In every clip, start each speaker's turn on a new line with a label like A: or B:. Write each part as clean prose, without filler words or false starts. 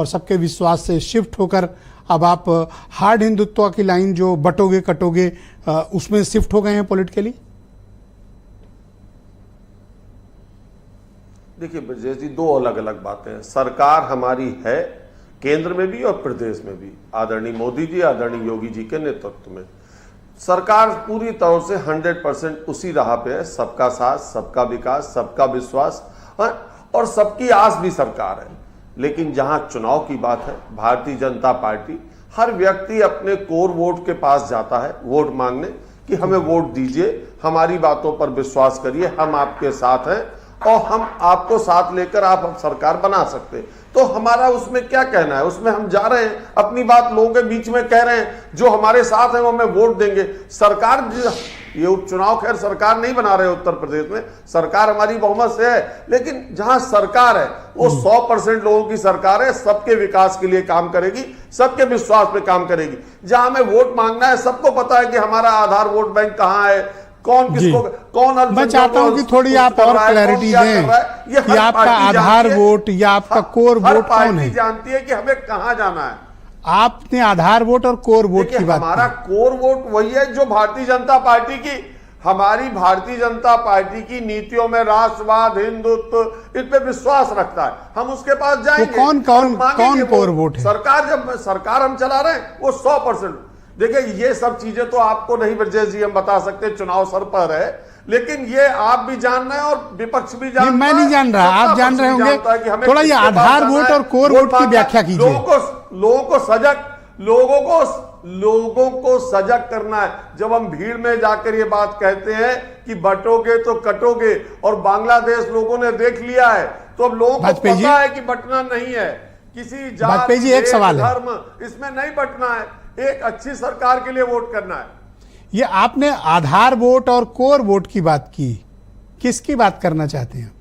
A: और सबके विश्वास से शिफ्ट होकर अब आप हार्ड हिंदुत्व की लाइन जो बटोगे कटोगे उसमें शिफ्ट हो गए हैं पॉलिटिकली?
B: देखिए ब्रजेश जी, दो अलग अलग बातें हैं। सरकार हमारी है केंद्र में भी और प्रदेश में भी, आदरणीय मोदी जी, आदरणीय योगी जी के नेतृत्व में सरकार पूरी तौर से 100% उसी राह पे है। सबका साथ, सबका विकास, सबका विश्वास और सबकी आस भी सरकार है। लेकिन जहां चुनाव की बात है, भारतीय जनता पार्टी हर व्यक्ति अपने कोर वोट के पास जाता है वोट मांगने कि हमें वोट दीजिए, हमारी बातों पर विश्वास करिए, हम आपके साथ हैं और हम आपको साथ लेकर आप सरकार बना सकते हैं। तो हमारा उसमें क्या कहना है? उसमें हम जा रहे हैं, अपनी बात लोगों के बीच में कह रहे हैं, जो हमारे साथ हैं वो हमें वोट देंगे। सरकार, ये उपचुनाव खैर सरकार नहीं बना रहे उत्तर प्रदेश में, सरकार हमारी बहुमत से है, लेकिन जहां सरकार है वो 100% लोगों की सरकार है, सबके विकास के लिए काम करेगी, सबके विश्वास पे काम करेगी। जहां हमें वोट मांगना है, सबको पता है कि हमारा आधार वोट बैंक कहां है, कौन किसको, कौन।
A: मैं चाहता हूं कि थोड़ी आप और क्लैरिटी दें कि आपका आधार वोट या आपका कोर वोट कौन है?
B: जानती है कि हमें कहां जाना है।
A: आपने आधार वोट और कोर वोट की बात,
B: हमारा कोर वोट वही है जो भारतीय जनता पार्टी की, हमारी भारतीय जनता पार्टी की नीतियों में राष्ट्रवाद, हिंदुत्व, इन पे विश्वास रखता है, हम उसके पास जाएंगे।
A: तो कौन कोर वोट है?
B: सरकार, जब सरकार हम चला रहे हैं वो 100%। देखिए ये सब चीजें तो आपको नहीं ब्रजेश जी हम बता सकते, चुनाव सर पर है, लेकिन ये आप भी जान रहे हैं और विपक्ष भी जान रहा है।
A: मैं नहीं जान रहा, आप जान रहे होंगे। थोड़ा ये आधार वोट और कोर वोट की व्याख्या कीजिए।
B: लोगों को सजग करना है। जब हम भीड़ में जाकर ये बात कहते हैं कि बटोगे तो कटोगे, और बांग्लादेश लोगों ने देख लिया है, तो अब लोगों को पता है कि बटना नहीं है, किसी जात,
A: एक सवाल
B: धर्म, इसमें नहीं बटना है, एक अच्छी सरकार के लिए वोट करना है।
A: ये आपने आधार वोट और कोर वोट की बात की, किसकी बात करना चाहते हैं?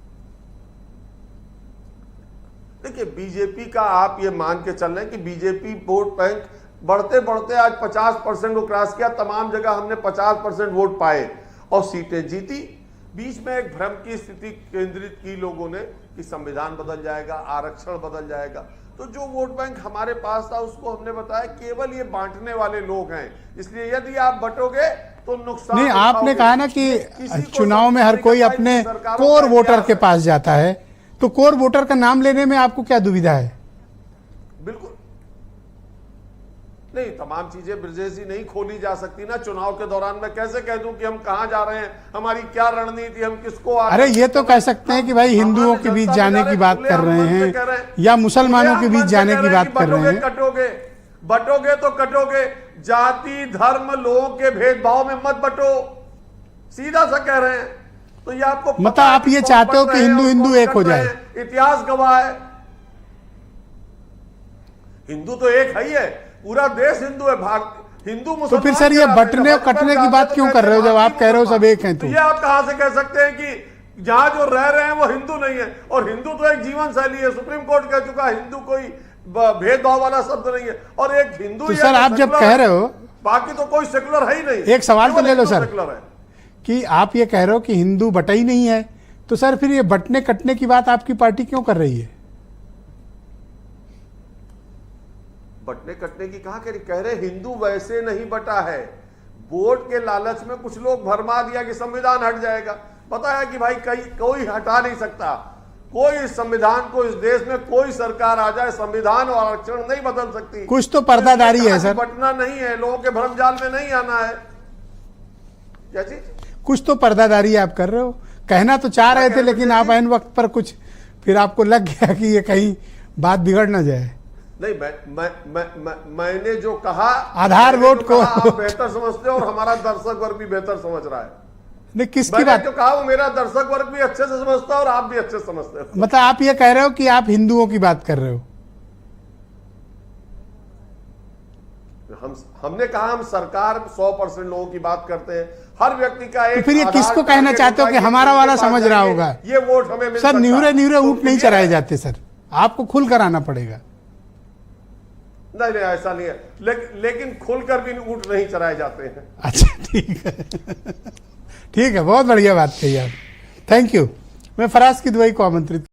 B: देखिए बीजेपी का आप ये मान के चल रहे हैं कि बीजेपी वोट बैंक बढ़ते बढ़ते आज 50% को क्रॉस किया, तमाम जगह हमने 50% वोट पाए और सीटें जीती। बीच में एक भ्रम की स्थिति केंद्रित की लोगों ने कि संविधान बदल जाएगा, आरक्षण बदल जाएगा। तो जो वोट बैंक हमारे पास था उसको हमने बताया केवल ये बांटने वाले लोग हैं, इसलिए यदि आप बटोगे तो नुकसान
A: नहीं। आपने कहा ना कि चुनाव में हर कोई अपने कोर वोटर के पास जाता है, तो कोर वोटर का नाम लेने में आपको क्या दुविधा है?
B: बिल्कुल नहीं, तमाम चीजें ब्रजेश जी नहीं खोली जा सकती ना चुनाव के दौरान। मैं कैसे कह दूं कि हम कहां जा रहे हैं, हमारी क्या रणनीति, हम किसको
A: अरे ये तो कह सकते हैं कि भाई हिंदुओं के बीच जाने की बात कर रहे हैं या मुसलमानों के बीच जाने की बात कर रहे हैं।
B: बटोगे तो कटोगे, जाति धर्म लोगों के भेदभाव में मत बटो, सीधा सा कह रहे हैं। तो ये आपको
A: मतलब आप ये चाहते हो कि हिंदू एक हो जाए?
B: इतिहास गवाह है, हिंदू तो एक है ही है, पूरा देश हिंदू है। हिंदू मुसलमान,
A: तो फिर सर ये बटने और कटने की बात क्यों कर रहे हो जब आप कह रहे हो सब एक हैं? तो
B: ये आप कहां से कह सकते हैं कि जहां जो रह रहे हैं वो हिंदू नहीं है? और हिंदू तो एक जीवन शैली है, सुप्रीम कोर्ट कह चुका है हिंदू कोई भेदभाव वाला शब्द नहीं है। और एक हिंदू,
A: तो सर आप जब कह रहे हो,
B: बाकी तो कोई सेकुलर है ही नहीं।
A: एक सवाल तो ले लो सर, कि आप ये कह रहे हो कि हिंदू बटा ही नहीं है, तो सर फिर ये बटने कटने की बात आपकी पार्टी क्यों कर रही है?
B: बटने कटने की कह रहे हिंदू वैसे नहीं बटा है, वोट के लालच में कुछ लोग भरमा दिया कि संविधान हट जाएगा। पता है कि भाई कोई हटा नहीं सकता, कोई संविधान को, इस देश में कोई सरकार आ जाए संविधान और आरक्षण नहीं बदल सकती।
A: कुछ तो पर्दादारी है सर,
B: बटना नहीं है, लोगों के भ्रमजाल में नहीं आना है। क्या चीज?
A: कुछ तो पर्दादारी आप कर रहे हो, कहना तो चाह रहे थे, लेकिन आप ऐन वक्त पर कुछ फिर आपको लग गया कि ये कहीं बात बिगड़ ना जाए।
B: नहीं, मैंने जो कहा
A: आधार वोट को
B: आप बेहतर समझते हो और हमारा दर्शक वर्ग भी बेहतर समझ रहा है।
A: नहीं, किसकी बात?
B: जो कहा वो मेरा दर्शक वर्ग भी अच्छे से समझता है और आप भी अच्छे से समझते हो।
A: मतलब आप ये कह रहे हो कि आप हिंदुओं की बात कर रहे हो?
B: हमने कहा हम सरकार 100% लोगों की बात करते हैं, हर व्यक्ति का एक।
A: तो फिर ये किसको कहना चाहते हो कि हमारा वाला समझ रहा होगा?
B: ये वोट हमें मिल
A: सर, न्यूरे ऊंट नहीं चराए जाते सर, आपको खुल कर आना पड़ेगा।
B: नहीं ऐसा नहीं है, लेकिन खुलकर भी ऊंट नहीं चराए जाते हैं।
A: अच्छा ठीक है, ठीक है, बहुत बढ़िया बात कही आप, थैंक यू। मैं फराज किदवई को आमंत्रित